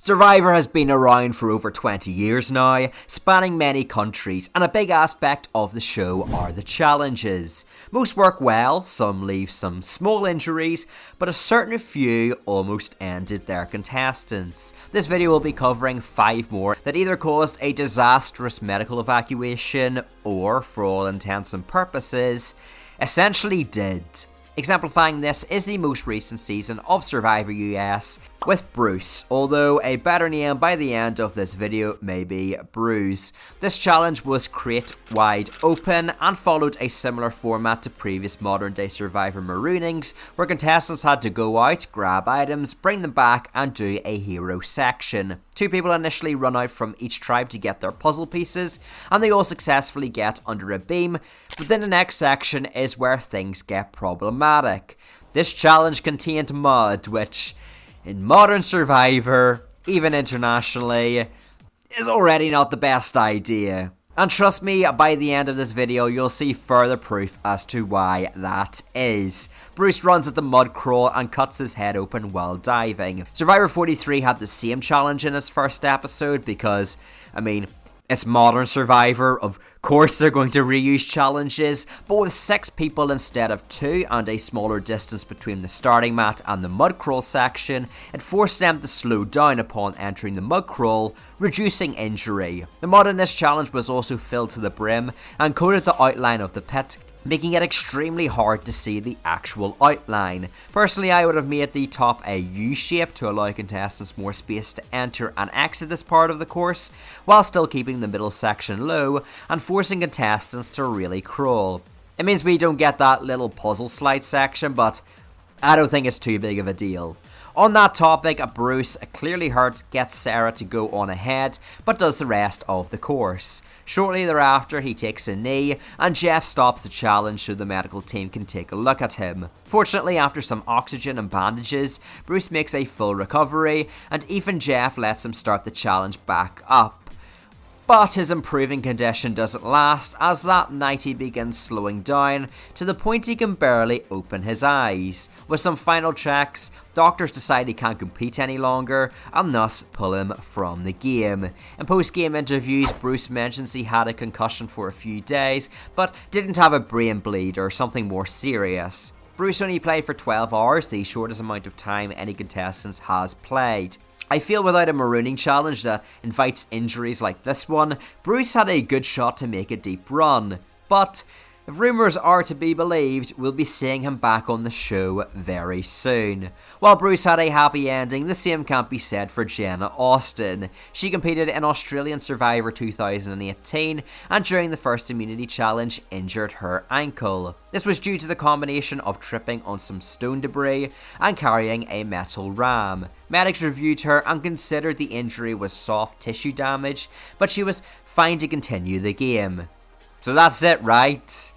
Survivor has been around for over 20 years now, spanning many countries, and a big aspect of the show are the challenges. Most work well, some leave some small injuries, but a certain few almost ended their contestants. This video will be covering 5 more that either caused a disastrous medical evacuation or, for all intents and purposes, essentially did. Exemplifying this is the most recent season of Survivor US with Bruce, although a better name by the end of this video may be Bruce. This challenge was crate wide open and followed a similar format to previous modern day Survivor maroonings, where contestants had to go out, grab items, bring them back and do a hero section. 2 people initially run out from each tribe to get their puzzle pieces, and they all successfully get under a beam, but then the next section is where things get problematic. This challenge contained mud, which, in modern Survivor, even internationally, is already not the best idea. And trust me, by the end of this video, you'll see further proof as to why that is. Bruce runs at the mud crawl and cuts his head open while diving. Survivor 43 had the same challenge in its first episode because, it's modern Survivor, of course they're going to reuse challenges, but with 6 people instead of 2 and a smaller distance between the starting mat and the mud crawl section, it forced them to slow down upon entering the mud crawl, reducing injury. The mud in this challenge was also filled to the brim and coated the outline of the pit, making it extremely hard to see the actual outline. Personally, I would have made the top a U-shape to allow contestants more space to enter and exit this part of the course, while still keeping the middle section low and forcing contestants to really crawl. It means we don't get that little puzzle slide section, but I don't think it's too big of a deal. On that topic, Bruce, clearly hurt, gets Sarah to go on ahead, but does the rest of the course. Shortly thereafter, he takes a knee, and Jeff stops the challenge so the medical team can take a look at him. Fortunately, after some oxygen and bandages, Bruce makes a full recovery, and even Jeff lets him start the challenge back up. But his improving condition doesn't last, as that night he begins slowing down to the point he can barely open his eyes. With some final checks, doctors decide he can't compete any longer and thus pull him from the game. In post-game interviews, Bruce mentions he had a concussion for a few days, but didn't have a brain bleed or something more serious. Bruce only played for 12 hours, the shortest amount of time any contestant has played. I feel without a marooning challenge that invites injuries like this one, Bruce had a good shot to make a deep run. But if rumours are to be believed, we'll be seeing him back on the show very soon. While Bruce had a happy ending, the same can't be said for Jenna Austin. She competed in Australian Survivor 2018 and during the first immunity challenge injured her ankle. This was due to the combination of tripping on some stone debris and carrying a metal ram. Medics reviewed her and considered the injury was soft tissue damage, but she was fine to continue the game. So that's it, right?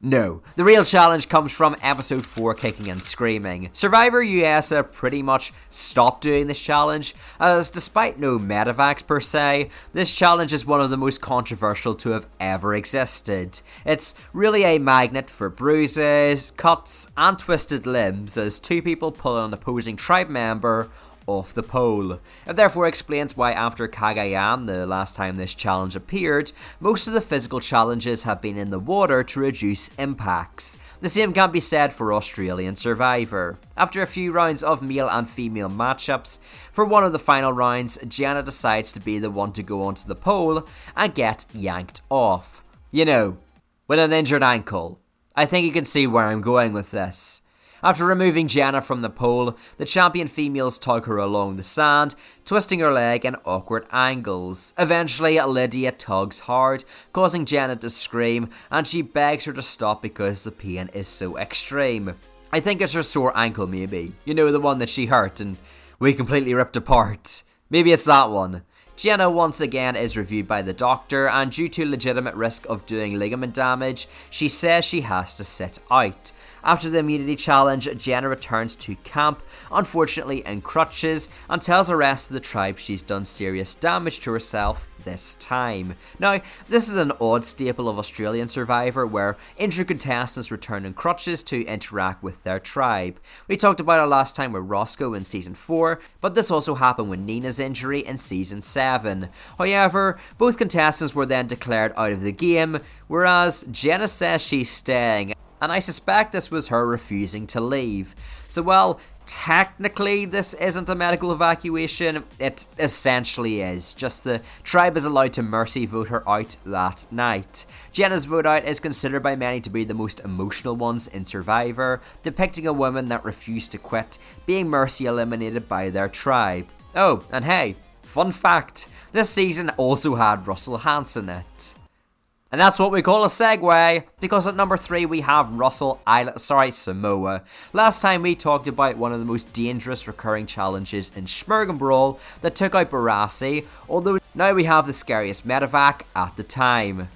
No, the real challenge comes from episode 4, Kicking and Screaming. Survivor US pretty much stopped doing this challenge, as despite no medevacs per se, this challenge is one of the most controversial to have ever existed. It's really a magnet for bruises, cuts and twisted limbs as 2 people pull an opposing tribe member off the pole. It therefore explains why after Cagayan, the last time this challenge appeared, most of the physical challenges have been in the water to reduce impacts. The same can be said for Australian Survivor. After a few rounds of male and female matchups, for one of the final rounds, Jenna decides to be the one to go onto the pole and get yanked off. You know, with an injured ankle. I think you can see where I'm going with this. After removing Jenna from the pole, the champion females tug her along the sand, twisting her leg in awkward angles. Eventually, Lydia tugs hard, causing Jenna to scream, and she begs her to stop because the pain is so extreme. I think it's her sore ankle maybe. You know, the one that she hurt and we completely ripped apart. Maybe it's that one. Jenna once again is reviewed by the doctor, and due to legitimate risk of doing ligament damage, she says she has to sit out. After the immunity challenge, Jenna returns to camp, unfortunately in crutches, and tells the rest of the tribe she's done serious damage to herself this time. Now, this is an odd staple of Australian Survivor where injured contestants return in crutches to interact with their tribe. We talked about it last time with Roscoe in Season 4, but this also happened with Nina's injury in Season 7. However, both contestants were then declared out of the game, whereas Jenna says she's staying, and I suspect this was her refusing to leave. So while technically this isn't a medical evacuation, it essentially is. Just the tribe is allowed to mercy vote her out that night. Jenna's vote out is considered by many to be the most emotional ones in Survivor, depicting a woman that refused to quit, being mercy eliminated by their tribe. Oh, and hey, fun fact, this season also had Russell Hanson in it. And that's what we call a segue, because at number 3 we have Samoa. Last time we talked about one of the most dangerous recurring challenges in Schmergen Brawl that took out Barassi, although now we have the scariest medevac at the time.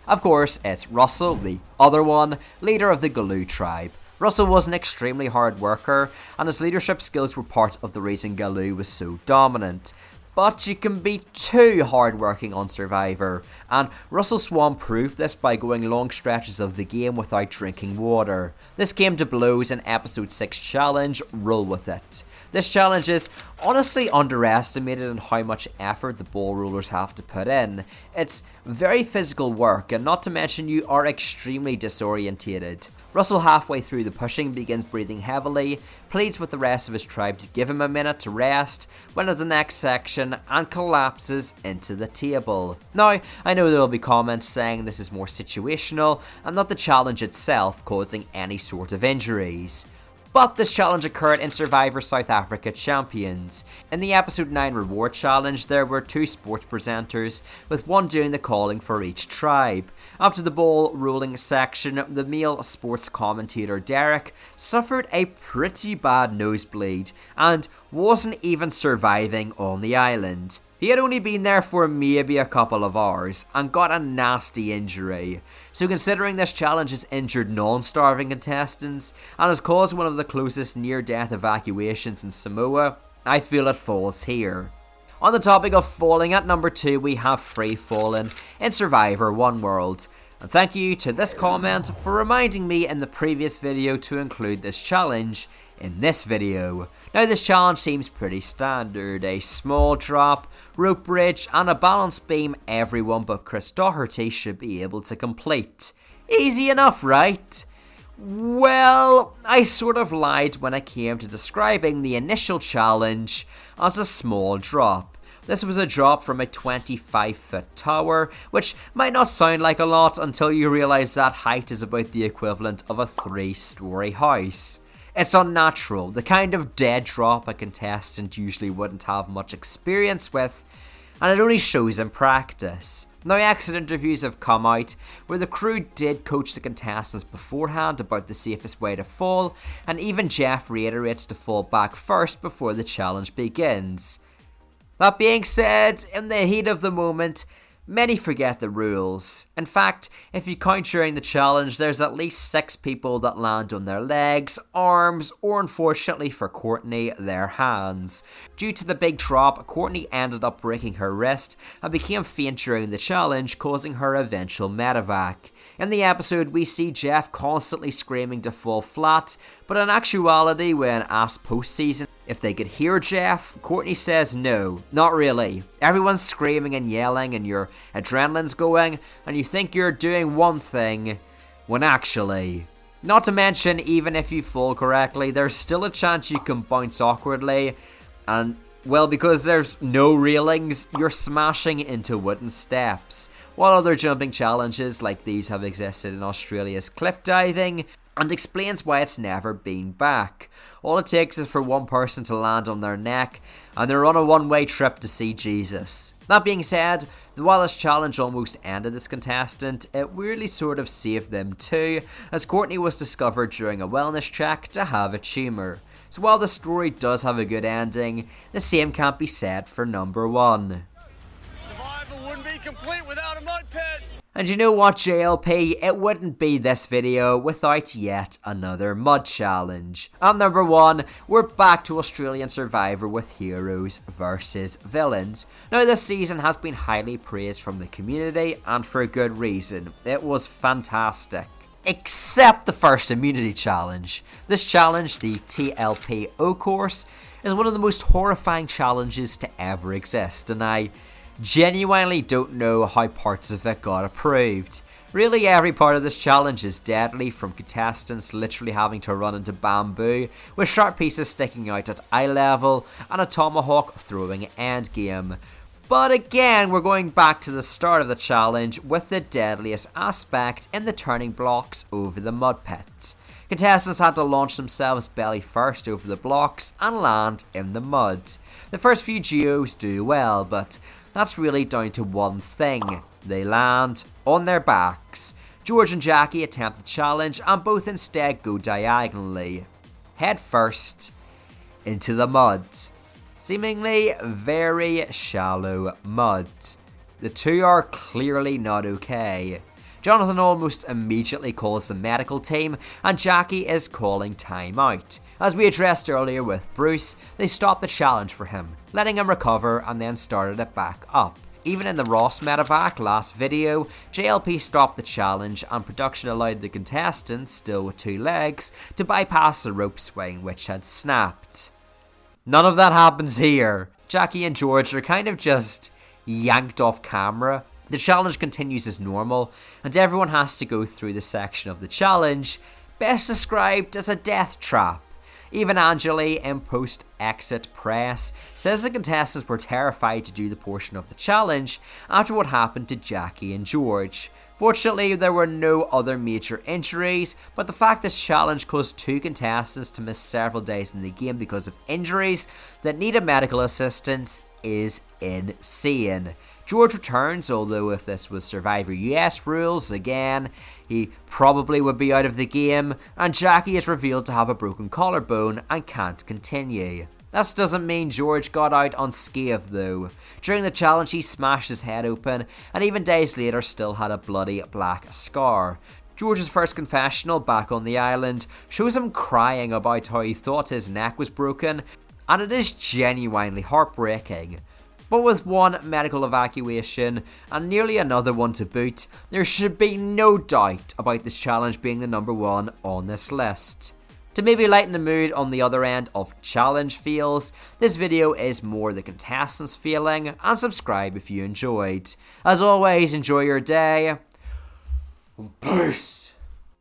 Of course, it's Russell, the other one, leader of the Galoo tribe. Russell was an extremely hard worker, and his leadership skills were part of the reason Galoo was so dominant. But you can be too hardworking on Survivor, and Russell Swan proved this by going long stretches of the game without drinking water. This came to blows in episode 6 challenge, Roll With It. This challenge is honestly underestimated in how much effort the ball rollers have to put in. It's very physical work, and not to mention you are extremely disorientated. Russell, halfway through the pushing, begins breathing heavily, pleads with the rest of his tribe to give him a minute to rest, went to the next section, and collapses into the table. Now, I know there will be comments saying this is more situational, and not the challenge itself causing any sort of injuries. But this challenge occurred in Survivor South Africa Champions. In the episode 9 reward challenge, there were 2 sports presenters, with one doing the calling for each tribe. After the ball rolling section, the male sports commentator Derek suffered a pretty bad nosebleed and wasn't even surviving on the island. He had only been there for maybe a couple of hours and got a nasty injury. So considering this challenge has injured non-starving contestants and has caused one of the closest near-death evacuations in Samoa, I feel it falls here. On the topic of falling, at number 2 we have Free Fallin in Survivor One World. And thank you to this comment for reminding me in the previous video to include this challenge in this video. Now this challenge seems pretty standard, a small drop, rope bridge and a balance beam everyone but Chris Doherty should be able to complete. Easy enough, right? Well, I sort of lied when I came to describing the initial challenge as a small drop. This was a drop from a 25-foot tower, which might not sound like a lot until you realise that height is about the equivalent of a 3-story house. It's unnatural, the kind of dead drop a contestant usually wouldn't have much experience with, and it only shows in practice. Now, exit interviews have come out where the crew did coach the contestants beforehand about the safest way to fall, and even Jeff reiterates to fall back first before the challenge begins. That being said, in the heat of the moment, many forget the rules. In fact, if you count during the challenge, there's at least 6 people that land on their legs, arms, or unfortunately for Courtney, their hands. Due to the big drop, Courtney ended up breaking her wrist and became faint during the challenge, causing her eventual medevac. In the episode, we see Jeff constantly screaming to fall flat, but in actuality, when asked post-season if they could hear Jeff, Courtney says no, not really. Everyone's screaming and yelling and your adrenaline's going, and you think you're doing one thing, when actually... Not to mention, even if you fall correctly, there's still a chance you can bounce awkwardly, and, well, because there's no railings, you're smashing into wooden steps. While other jumping challenges like these have existed in Australia's cliff diving, and explains why it's never been back. All it takes is for one person to land on their neck, and they're on a one-way trip to see Jesus. That being said, while this challenge almost ended this contestant, it weirdly sort of saved them too, as Courtney was discovered during a wellness check to have a tumour. So while the story does have a good ending, the same can't be said for number 1. Survivor wouldn't be complete without a mud pit. And you know what, JLP, it wouldn't be this video without yet another mud challenge. At number 1, we're back to Australian Survivor with heroes versus villains. Now this season has been highly praised from the community, and for good reason. It was fantastic. Except the first immunity challenge. This challenge, the TLP O-Course, is one of the most horrifying challenges to ever exist, and I genuinely don't know how parts of it got approved. Really, every part of this challenge is deadly, from contestants literally having to run into bamboo with sharp pieces sticking out at eye level and a tomahawk throwing endgame. But again, we're going back to the start of the challenge with the deadliest aspect in the turning blocks over the mud pit. Contestants had to launch themselves belly first over the blocks and land in the mud. The first few duos do well, but that's really down to one thing. They land on their backs. George and Jackie attempt the challenge and both instead go diagonally, head first, into the mud. Seemingly very shallow mud. The two are clearly not okay. Jonathan almost immediately calls the medical team and Jackie is calling time out. As we addressed earlier with Bruce, they stopped the challenge for him, letting him recover and then started it back up. Even in the Ross medevac last video, JLP stopped the challenge and production allowed the contestants, still with 2 legs, to bypass the rope swing which had snapped. None of that happens here. Jackie and George are kind of just yanked off camera. The challenge continues as normal, and everyone has to go through the section of the challenge best described as a death trap. Even Angeli in post-exit press says the contestants were terrified to do the portion of the challenge after what happened to Jackie and George. Fortunately, there were no other major injuries, but the fact this challenge caused 2 contestants to miss several days in the game because of injuries that needed medical assistance is insane. George returns, although if this was Survivor US rules, again, he probably would be out of the game, and Jackie is revealed to have a broken collarbone and can't continue. This doesn't mean George got out unscathed though. During the challenge he smashed his head open, and even days later still had a bloody black scar. George's first confessional back on the island shows him crying about how he thought his neck was broken, and it is genuinely heartbreaking. But with one medical evacuation and nearly another one to boot, there should be no doubt about this challenge being the number 1 on this list. To maybe lighten the mood on the other end of challenge feels, this video is more the contestants feeling, and subscribe if you enjoyed. As always, enjoy your day. Peace!